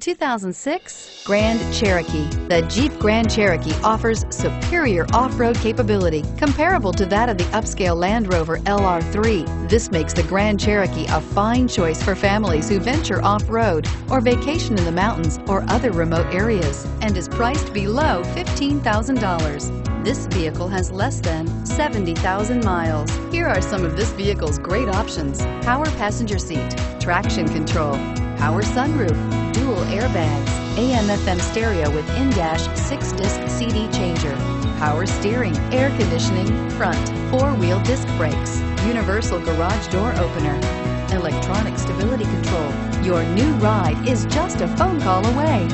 2006 Grand Cherokee. The Jeep Grand Cherokee offers superior off-road capability comparable to that of the upscale Land Rover LR3. This makes the Grand Cherokee a fine choice for families who venture off-road or vacation in the mountains or other remote areas, and is priced below $15,000. This vehicle has less than 70,000 miles. Here are some of this vehicle's great options: power passenger seat, traction control, power sunroof, dual airbags, AM/FM stereo with in-dash 6-disc CD changer, power steering, air conditioning, front, 4-wheel disc brakes, universal garage door opener, electronic stability control. Your new ride is just a phone call away.